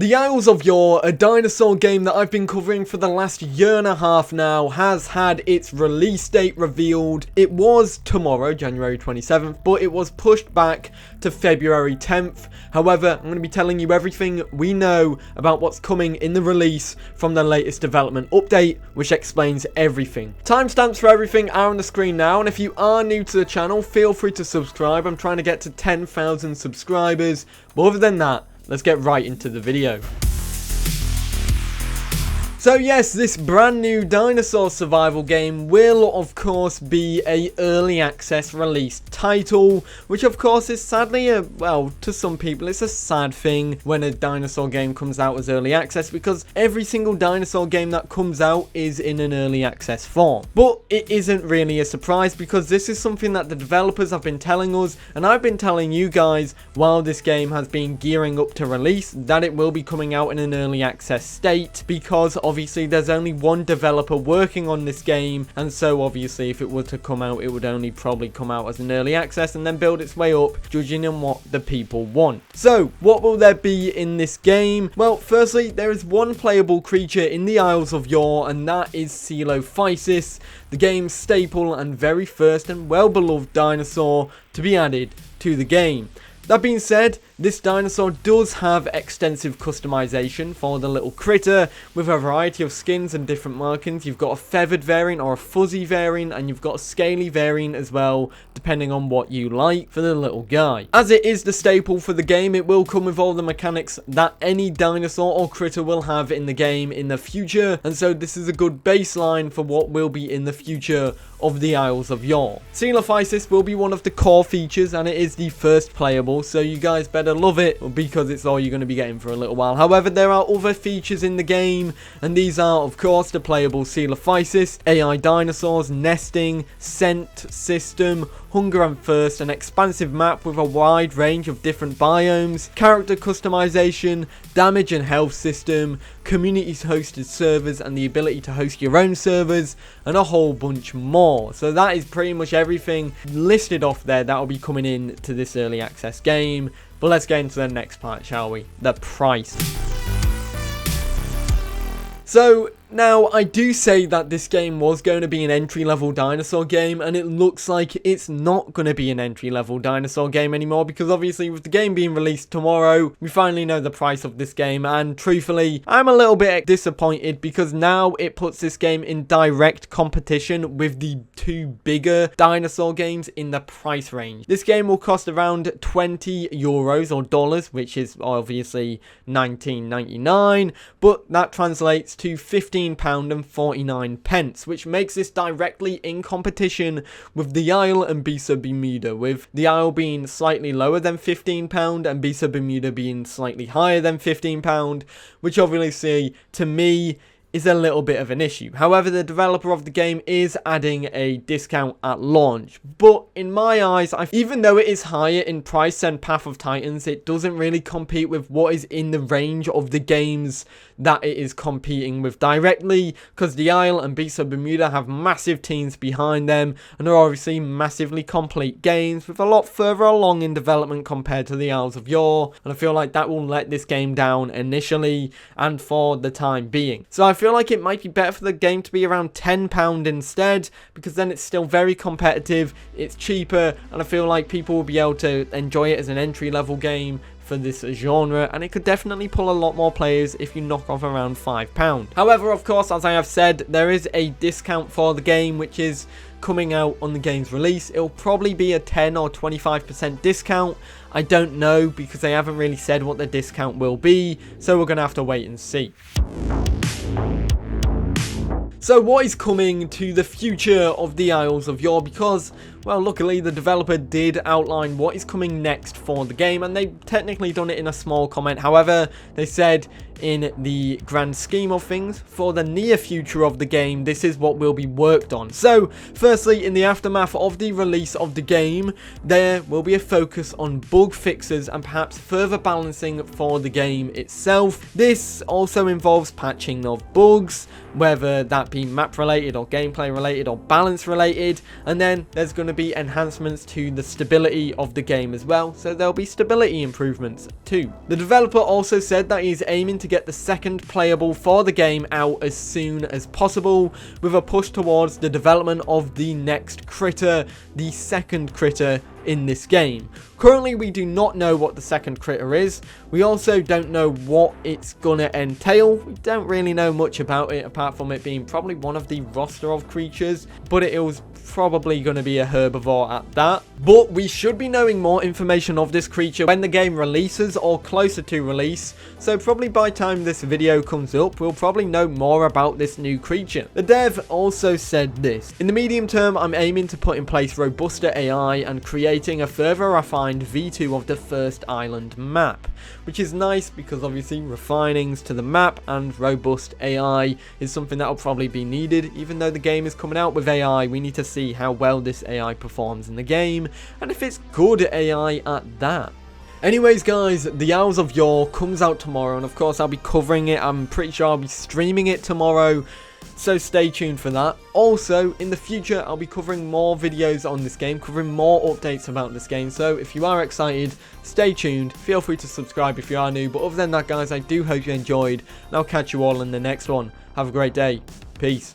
The Isles of Yore, a dinosaur game that I've been covering for the last year and a half now, has had its release date revealed. It was tomorrow, January 27th, but it was pushed back to February 10th. However, I'm going to be telling you everything we know about what's coming in the release from the latest development update, which explains everything. Timestamps for everything are on the screen now, and if you are new to the channel, feel free to subscribe. I'm trying to get to 10,000 subscribers, but other than that, let's get right into the video. So yes, this brand new dinosaur survival game will of course be a early access release title, which of course is sadly well, to some people it's a sad thing when a dinosaur game comes out as early access, because every single dinosaur game that comes out is in an early access form. But it isn't really a surprise, because this is something that the developers have been telling us, and I've been telling you guys while this game has been gearing up to release, that it will be coming out in an early access state, because obviously there's only one developer working on this game, and so obviously if it were to come out, it would only probably come out as an early access and then build its way up, judging on what the people want. So what will there be in this game? Well, firstly, there is one playable creature in the Isles of Yore, and that is coelophysis, the game's staple and very first and well beloved dinosaur to be added to the game. That being said, this dinosaur does have extensive customization for the little critter, with a variety of skins and different markings. You've got a feathered variant or a fuzzy variant, and you've got a scaly variant as well, depending on what you like for the little guy. As it is the staple for the game, it will come with all the mechanics that any dinosaur or critter will have in the game in the future, and so this is a good baseline for what will be in the future of the Isles of Yore. Coelophysis will be one of the core features, and it is the first playable, so you guys better love it, because it's all you're going to be getting for a little while. However, there are other features in the game, and these are of course the playable coelophysis, AI dinosaurs, nesting, scent system, hunger and thirst, an expansive map with a wide range of different biomes, character customization, damage and health system, community hosted servers and the ability to host your own servers, and a whole bunch more. So that is pretty much everything listed off there that will be coming in to this early access game. But let's get into the next part, shall we? The price. So now, I do say that this game was going to be an entry-level dinosaur game, and it looks like it's not going to be an entry-level dinosaur game anymore, because obviously with the game being released tomorrow, we finally know the price of this game, and truthfully, I'm a little bit disappointed, because now it puts this game in direct competition with the two bigger dinosaur games in the price range. This game will cost around 20 euros or dollars, which is obviously $19.99, but that translates to £15.49, which makes this directly in competition with the Isle and Beasts of Bermuda, with the Isle being slightly lower than £15 and Beasts of Bermuda being slightly higher than £15, which obviously to me is a little bit of an issue. However, the developer of the game is adding a discount at launch, but in my eyes, even though it is higher in price than Path of Titans, it doesn't really compete with what is in the range of the games that it is competing with directly, because the Isle and Beasts of Bermuda have massive teams behind them and are obviously massively complete games with a lot further along in development compared to the Isles of Yore, and I feel like that will let this game down initially and for the time being. So I feel like it might be better for the game to be around £10 instead, because then it's still very competitive, it's cheaper, and I feel like people will be able to enjoy it as an entry-level game for this genre, and it could definitely pull a lot more players if you knock off around £5. However, of course, as I have said, there is a discount for the game which is coming out on the game's release. It'll probably be a 10 or 25% discount. I don't know, because they haven't really said what the discount will be, so we're gonna have to wait and see. So what is coming to the future of the Isles of Yore? Because, well, luckily the developer did outline what is coming next for the game, and they've technically done it in a small comment. However, they said in the grand scheme of things, for the near future of the game, this is what will be worked on. So, firstly, in the aftermath of the release of the game, there will be a focus on bug fixes and perhaps further balancing for the game itself. This also involves patching of bugs, whether that be map related or gameplay related or balance related, and then there's going to be enhancements to the stability of the game as well, so there'll be stability improvements too. The developer also said that he's aiming to get the second playable for the game out as soon as possible, with a push towards the development of the next critter, the second critter in this game. Currently, we do not know what the second critter is. We also don't know what it's gonna entail. We don't really know much about it, apart from it being probably one of the roster of creatures, but it was probably going to be a herbivore at that. But we should be knowing more information of this creature when the game releases or closer to release, so probably by the time this video comes up, we'll probably know more about this new creature. The dev also said this: in the medium term, I'm aiming to put in place robuster AI and creating a further refined V2 of the first island map, which is nice because obviously refinings to the map and robust AI is something that will probably be needed. Even though the game is coming out with AI, we need to see how well this AI performs in the game, and if it's good AI at that. Anyways guys, the Isles of Yore comes out tomorrow, and of course I'll be covering it. I'm pretty sure I'll be streaming it tomorrow, so stay tuned for that. Also, in the future, I'll be covering more videos on this game, covering more updates about this game, so if you are excited, stay tuned. Feel free to subscribe if you are new, but other than that guys, I do hope you enjoyed, and I'll catch you all in the next one. Have a great day. Peace.